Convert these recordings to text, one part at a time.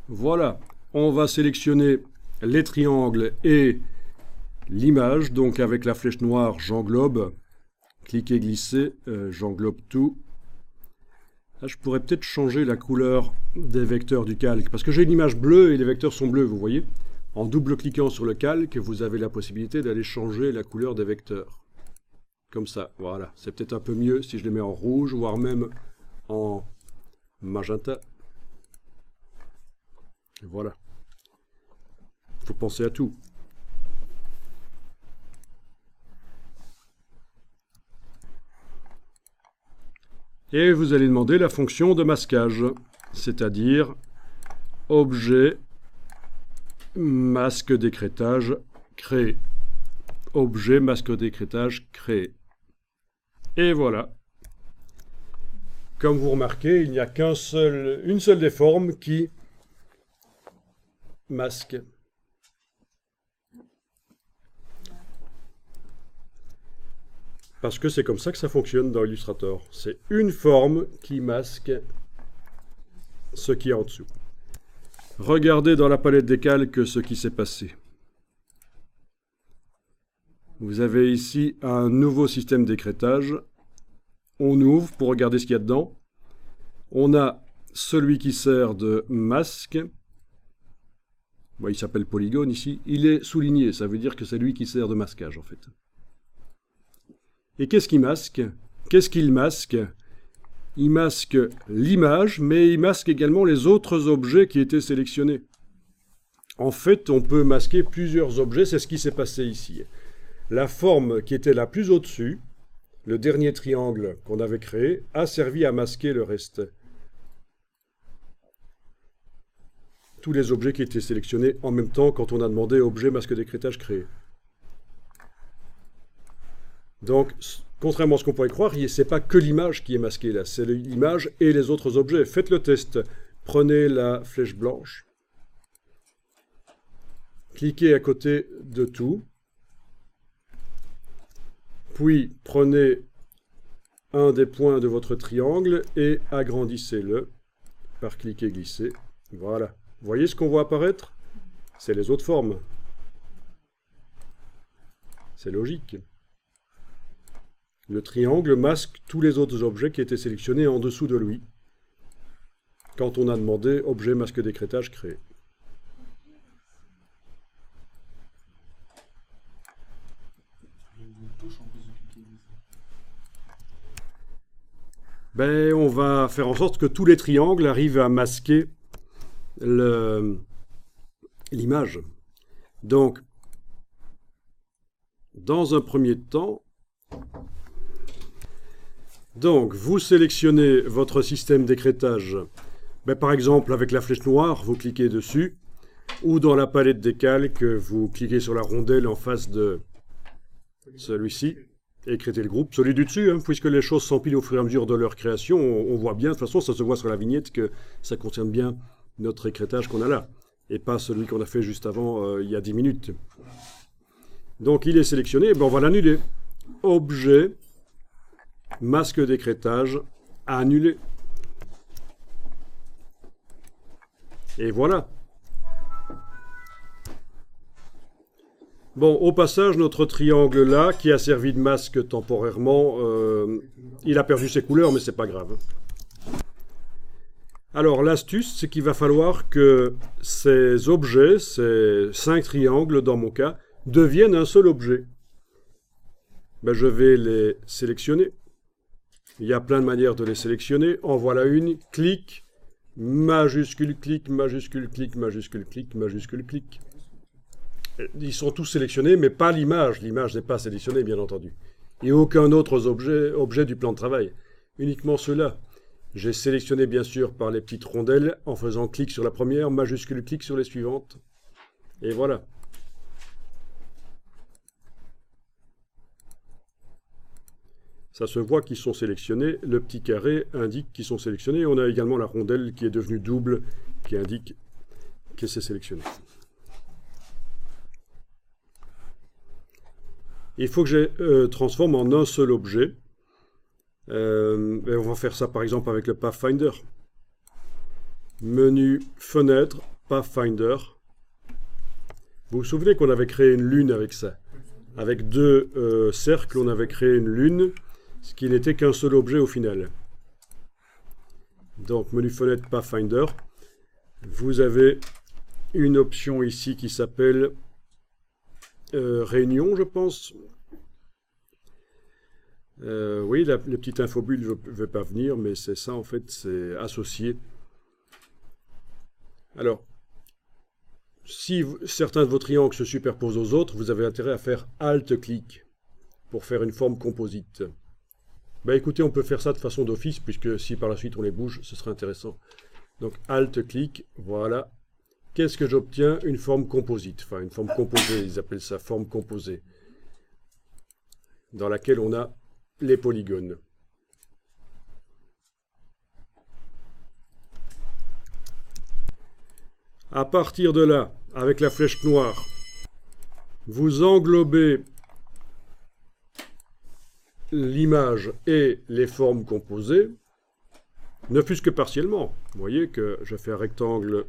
Voilà, on va sélectionner les triangles et l'image. Donc avec la flèche noire, j'englobe. Cliquez, glissez, j'englobe tout. Là, je pourrais peut-être changer la couleur des vecteurs du calque, parce que j'ai une image bleue et les vecteurs sont bleus, vous voyez. En double-cliquant sur le calque, vous avez la possibilité d'aller changer la couleur des vecteurs. Comme ça, voilà. C'est peut-être un peu mieux si je les mets en rouge, voire même en magenta. Et voilà. Il faut penser à tout. Et vous allez demander la fonction de masquage, c'est-à-dire objet masque d'écrêtage créé. Objet masque d'écrêtage créé. Et voilà. Comme vous remarquez, il n'y a qu'une seule des formes qui masque. Parce que c'est comme ça que ça fonctionne dans Illustrator. C'est une forme qui masque ce qui est en dessous. Regardez dans la palette des calques ce qui s'est passé. Vous avez ici un nouveau système d'écrêtage. On ouvre pour regarder ce qu'il y a dedans. On a celui qui sert de masque. Bon, il s'appelle polygone ici. Il est souligné, ça veut dire que c'est lui qui sert de masquage en fait. Et qu'est-ce qu'il masque? Qu'est-ce qu'il masque? Il masque l'image, mais il masque également les autres objets qui étaient sélectionnés. En fait, on peut masquer plusieurs objets, c'est ce qui s'est passé ici. La forme qui était la plus au-dessus, le dernier triangle qu'on avait créé, a servi à masquer le reste. Tous les objets qui étaient sélectionnés en même temps quand on a demandé objet masque d'écrêtage créé. Donc, contrairement à ce qu'on pourrait croire, ce n'est pas que l'image qui est masquée là, c'est l'image et les autres objets. Faites le test. Prenez la flèche blanche, cliquez à côté de tout, puis prenez un des points de votre triangle et agrandissez-le par cliquer glisser. Voilà. Vous voyez ce qu'on voit apparaître? C'est les autres formes. C'est logique. Le triangle masque tous les autres objets qui étaient sélectionnés en dessous de lui quand on a demandé objet masque d'écrêtage créé. Ben, on va faire en sorte que tous les triangles arrivent à masquer l'image. Donc, dans un premier temps, vous sélectionnez votre système d'écrêtage. Ben, par exemple, avec la flèche noire, vous cliquez dessus. Ou dans la palette des calques, vous cliquez sur la rondelle en face de celui-ci. Écrêtez le groupe. Celui du dessus, hein, puisque les choses s'empilent au fur et à mesure de leur création, on voit bien, de toute façon, ça se voit sur la vignette que ça concerne bien notre écrêtage qu'on a là. Et pas celui qu'on a fait juste avant, il y a 10 minutes. Donc, il est sélectionné. Ben, on va l'annuler. Objet masque d'écrêtage annulé. Et voilà. Bon, au passage, notre triangle là, qui a servi de masque temporairement, il a perdu ses couleurs, mais c'est pas grave. Alors, l'astuce, c'est qu'il va falloir que ces objets, ces 5 triangles dans mon cas, deviennent un seul objet. Ben, je vais les sélectionner. Il y a plein de manières de les sélectionner. En voilà une. Clic, majuscule, clic, majuscule, clic, majuscule, clic, majuscule, clic. Ils sont tous sélectionnés, mais pas l'image. L'image n'est pas sélectionnée, bien entendu. Et aucun autre objet du plan de travail. Uniquement ceux-là. J'ai sélectionné, bien sûr, par les petites rondelles, en faisant clic sur la première, majuscule, clic sur les suivantes. Et voilà. Ça se voit qu'ils sont sélectionnés. Le petit carré indique qu'ils sont sélectionnés. On a également la rondelle qui est devenue double, qui indique que c'est sélectionné. Il faut que je transforme en un seul objet. On va faire ça par exemple avec le Pathfinder. Menu, fenêtre, Pathfinder. Vous vous souvenez qu'on avait créé une lune avec ça? Avec deux cercles, on avait créé une lune, ce qui n'était qu'un seul objet au final. Donc, menu fenêtre Pathfinder. Vous avez une option ici qui s'appelle Réunion, je pense. Oui, le petit infobulle ne veut pas venir, mais c'est ça en fait, c'est associé. Alors, si certains de vos triangles se superposent aux autres, vous avez intérêt à faire Alt-clic pour faire une forme composite. Ben écoutez, on peut faire ça de façon d'office, puisque si par la suite on les bouge, ce serait intéressant. Donc Alt-clic, voilà. Qu'est-ce que j'obtiens? Une forme composite, enfin une forme composée, ils appellent ça forme composée, dans laquelle on a les polygones. À partir de là, avec la flèche noire, vous englobez l'image et les formes composées, ne fût-ce que partiellement. Vous voyez que je fais un rectangle.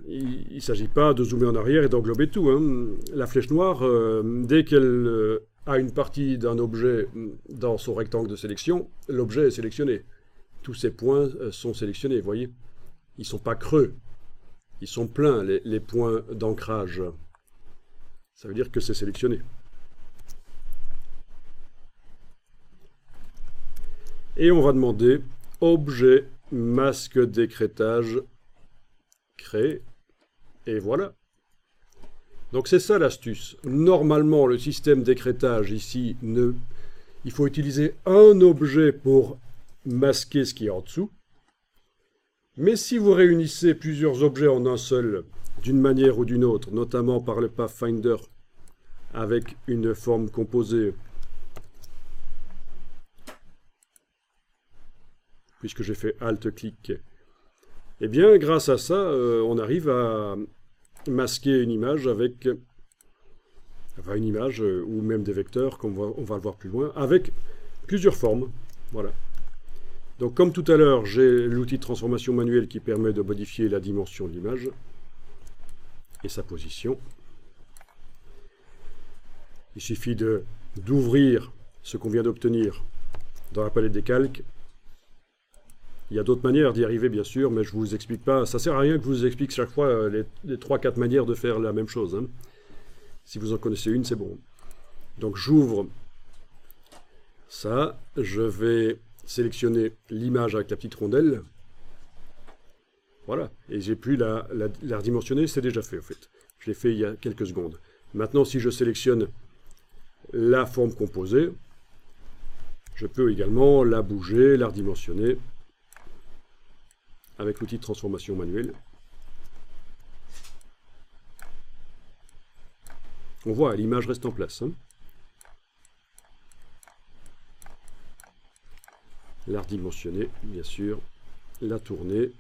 Il ne s'agit pas de zoomer en arrière et d'englober tout, hein. La flèche noire, dès qu'elle a une partie d'un objet dans son rectangle de sélection, l'objet est sélectionné. Tous ces points sont sélectionnés, vous voyez. Ils ne sont pas creux, ils sont pleins, les points d'ancrage. Ça veut dire que c'est sélectionné. Et on va demander objet masque d'écrêtage créé. Et voilà. Donc c'est ça l'astuce. Normalement, le système d'écrêtage ici, il faut utiliser un objet pour masquer ce qui est en dessous. Mais si vous réunissez plusieurs objets en un seul, d'une manière ou d'une autre, notamment par le Pathfinder, avec une forme composée, puisque j'ai fait Alt-clic, eh bien, grâce à ça, on arrive à masquer une image avec, enfin une image, ou même des vecteurs, comme on va le voir plus loin, avec plusieurs formes. Voilà. Donc, comme tout à l'heure, j'ai l'outil de transformation manuelle qui permet de modifier la dimension de l'image et sa position. Il suffit d'ouvrir ce qu'on vient d'obtenir dans la palette des calques. Il y a d'autres manières d'y arriver, bien sûr, mais je ne vous explique pas. Ça ne sert à rien que je vous explique chaque fois les 3-4 manières de faire la même chose, hein. Si vous en connaissez une, c'est bon. Donc, j'ouvre ça. Je vais sélectionner l'image avec la petite rondelle. Voilà. Et j'ai pu la redimensionner. C'est déjà fait, en fait. Je l'ai fait il y a quelques secondes. Maintenant, si je sélectionne la forme composée, je peux également la bouger, la redimensionner avec l'outil de transformation manuelle. On voit, l'image reste en place, hein. La redimensionner, bien sûr, la tourner.